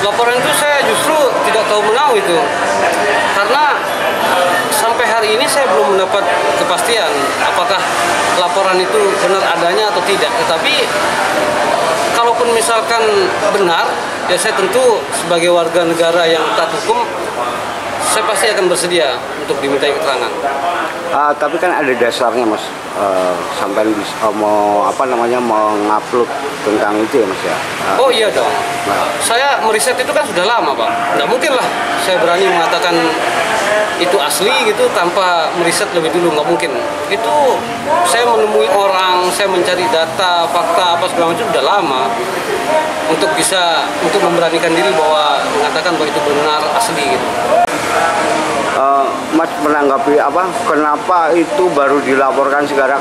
Laporan itu saya justru tidak tahu menau itu, karena sampai hari ini saya belum mendapat kepastian apakah laporan itu benar adanya atau tidak. Tetapi kalaupun misalkan benar, ya saya tentu sebagai warga negara yang taat hukum, saya pasti akan bersedia untuk dimintai keterangan. Tapi kan ada dasarnya, Mas. Sampai mau mengupload tentang itu ya, Mas ya. Oh iya dong. Nah. Saya meriset itu kan sudah lama, Pak. Nggak mungkin lah saya berani mengatakan itu asli gitu tanpa meriset lebih dulu, nggak mungkin. Itu saya menemui orang, saya mencari data, fakta apa segala macam sudah lama untuk memberanikan diri bahwa mengatakan bahwa itu benar asli gitu. Mas menanggapi kenapa itu baru dilaporkan sekarang,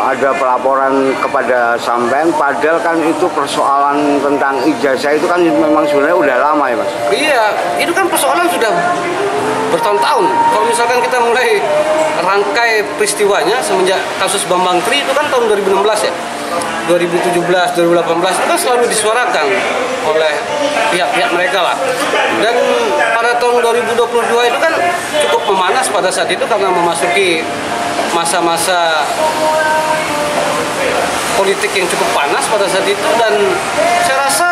ada pelaporan kepada sampean, padahal kan itu persoalan tentang ijazah itu kan memang sebenarnya udah lama ya, Mas? Iya, itu kan persoalan sudah bertahun-tahun. Kalau misalkan kita mulai rangkai peristiwanya semenjak kasus Bambang Tri itu kan tahun 2016 ya, 2017, 2018 itu kan selalu disuarakan oleh pihak-pihak mereka lah. Dan pada tahun 2022 itu kan cukup memanas pada saat itu karena memasuki masa-masa politik yang cukup panas pada saat itu, dan saya rasa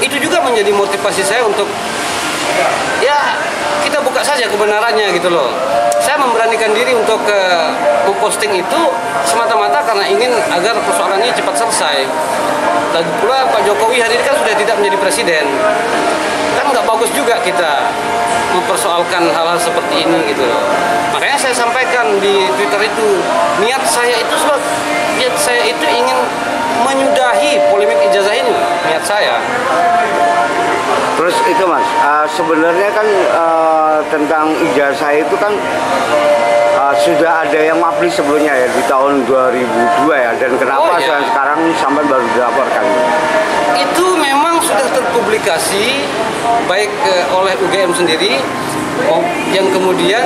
itu juga menjadi motivasi saya untuk ya kita buka saja kebenarannya gitu loh. Saya memberanikan diri untuk memposting itu semata-mata karena ingin agar persoalan ini cepat selesai. Lagi pula Pak Jokowi hari ini kan sudah tidak menjadi presiden, kan nggak bagus juga kita mempersoalkan hal-hal seperti ini gitu loh. Makanya saya sampaikan di Twitter itu, niat saya itu ingin menyudahi polemik ijazah ini, niat saya. Terus itu, Mas, sebenarnya kan tentang ijazah itu kan sudah ada yang publish sebelumnya ya di tahun 2002 ya, dan kenapa sekarang sampai baru dilaporkan? Itu memang sudah terpublikasi baik oleh UGM sendiri yang kemudian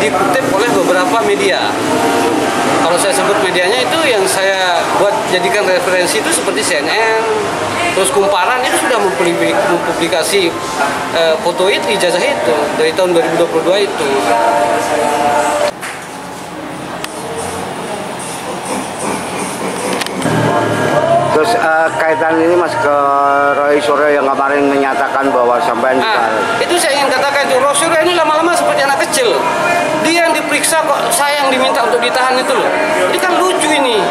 dikutip oleh beberapa media. Kalau saya sebut medianya itu yang saya buat jadikan referensi itu seperti CNN, terus Kumparan itu sudah mempublikasi foto itu, ijazah itu dari tahun 2022 itu. Terus kaitan ini, Mas, ke Roy Suryo yang kemarin menyatakan bahwa sampai itu saya ingin katakan itu, Roy Suryo ini lama-lama seperti anak kecil. Dia yang diperiksa kok saya yang diminta untuk ditahan itu loh. Ini kan lucu ini.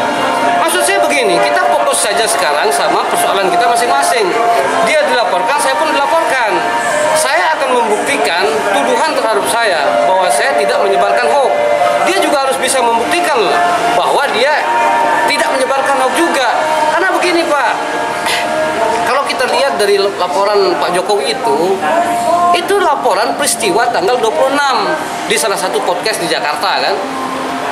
Maksud saya begini, kita fokus saja sekarang sama persoalan kita masing-masing. Dia dilaporkan, saya pun dilaporkan. Saya akan membuktikan tuduhan terhadap saya bahwa saya tidak menyebarkan hoax. Dia juga harus bisa membuktikan loh bahwa dia tidak menyebarkan hoax juga. Karena begini, Pak, kalau kita lihat dari laporan Pak Jokowi itu laporan peristiwa tanggal 26 di salah satu podcast di Jakarta kan.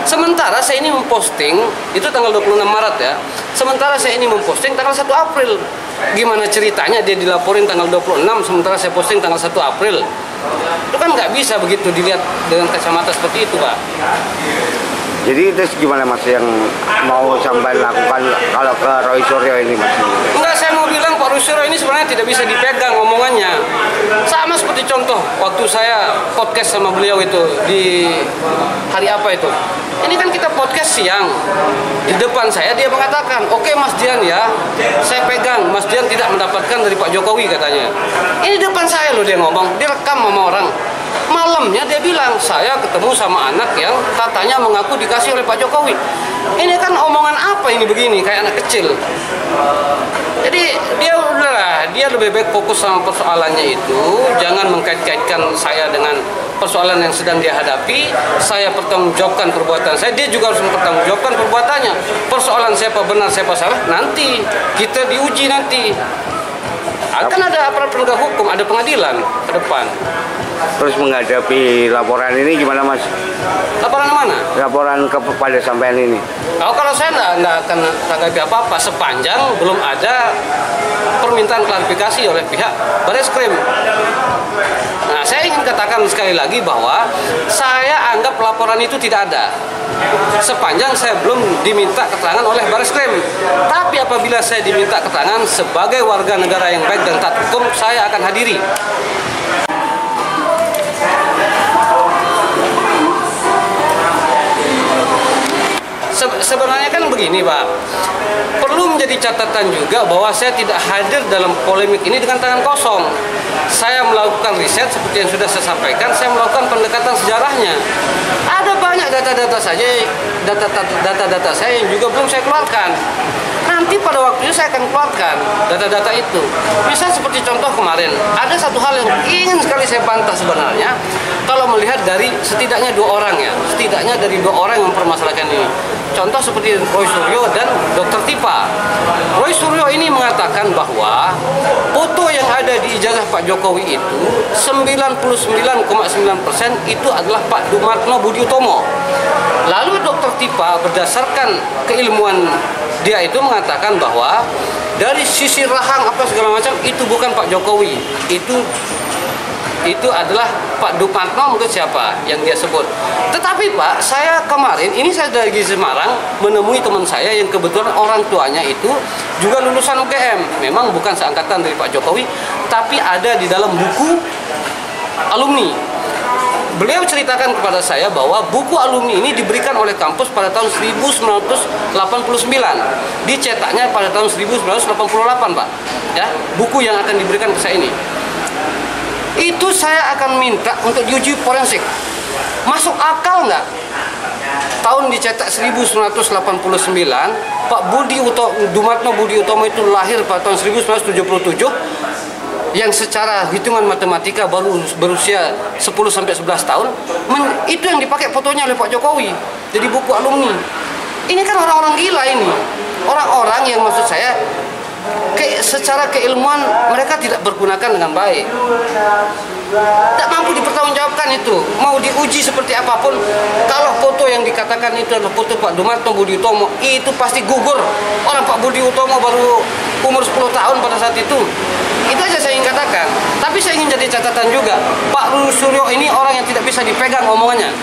Sementara saya ini memposting itu tanggal 26 Maret ya. Sementara saya ini memposting tanggal 1 April. Gimana ceritanya dia dilaporin tanggal 26 sementara saya posting tanggal 1 April? Itu kan nggak bisa begitu dilihat dengan kacamata seperti itu, Pak. Jadi terus gimana, Mas, yang mau sampai lakukan kalau ke Roy Suryo ini, Mas? Enggak, saya mau bilang Pak Roy Suryo ini sebenarnya tidak bisa dipegang omongannya. Sama seperti contoh waktu saya podcast sama beliau itu di hari apa itu. Ini kan kita podcast siang. Di depan saya dia mengatakan, "Oke, Mas Dian ya, saya pegang. Mas Dian tidak mendapatkan dari Pak Jokowi," katanya. Ini depan saya loh dia ngomong, direkam sama orang. Malamnya dia bilang, "Saya ketemu sama anak yang katanya mengaku dikasih oleh Pak Jokowi." Ini kan omongan apa ini begini, kayak anak kecil. Jadi dia lebih baik fokus sama persoalannya itu, jangan mengkait-kaitkan saya dengan persoalan yang sedang dia hadapi. Saya pertanggungjawabkan perbuatan saya, dia juga harus mempertanggungjawabkan perbuatannya. Persoalan siapa benar siapa salah nanti kita diuji nanti. Akan ada aparat penegak hukum, ada pengadilan ke depan. Terus menghadapi laporan ini gimana Mas? Laporan mana? Laporan kepada sampean ini. Kalau saya nggak akan tanggapi apa-apa sepanjang belum ada permintaan klarifikasi oleh pihak Bareskrim. Nah, saya ingin katakan sekali lagi bahwa saya anggap laporan itu tidak ada sepanjang saya belum diminta keterangan oleh Bareskrim. Tapi apabila saya diminta keterangan sebagai warga negara yang baik dan taat hukum, saya akan hadiri. Sebenarnya kan begini Pak, perlu menjadi catatan juga bahwa saya tidak hadir dalam polemik ini dengan tangan kosong. Saya melakukan riset seperti yang sudah saya sampaikan, saya melakukan pendekatan sejarahnya. Ada banyak data-data saya yang juga belum saya keluarkan. Nanti pada waktunya saya akan keluarkan data-data itu. Misal seperti contoh kemarin, ada satu hal yang ingin sekali saya bantah sebenarnya. Kalau melihat dari setidaknya dua orang yang mempermasalahkan ini. Contoh seperti Roy Suryo dan Dr. Tipa. Roy Suryo ini mengatakan bahwa foto yang ada di ijazah Pak Jokowi itu 99,9% itu adalah Pak Dumatno Budi Utomo. Lalu Dr. Tipa berdasarkan keilmuan dia itu mengatakan bahwa dari sisi rahang apa segala macam itu bukan Pak Jokowi, itu adalah Pak Dumatno mungkin siapa yang dia sebut. Tetapi Pak, saya kemarin ini saya dari Semarang menemui teman saya yang kebetulan orang tuanya itu juga lulusan UGM. Memang bukan seangkatan dari Pak Jokowi, tapi ada di dalam buku alumni. Beliau ceritakan kepada saya bahwa buku alumni ini diberikan oleh kampus pada tahun 1989. Dicetaknya pada tahun 1988, Pak. Ya, buku yang akan diberikan ke saya ini. Itu saya akan minta untuk diuji forensik. Masuk akal nggak? Tahun dicetak 1989, Pak Dumatno Budi Utomo itu lahir pada tahun 1977. Yang secara hitungan matematika baru berusia 10-11 tahun, itu yang dipakai fotonya oleh Pak Jokowi. Jadi buku alumni. Ini kan orang-orang gila ini. Orang-orang yang maksud saya secara keilmuan mereka tidak bergunakan dengan baik. Tidak mampu dipertanggungjawabkan itu. Mau diuji seperti apapun, kalau foto yang dikatakan itu adalah foto Pak Dumatno Budi Utomo, itu pasti gugur. Orang Pak Budi Utomo baru umur 10 tahun pada saat itu. Itu aja saya ingin katakan. Tapi saya ingin jadi catatan juga, Pak Roy Suryo ini orang yang tidak bisa dipegang omongannya.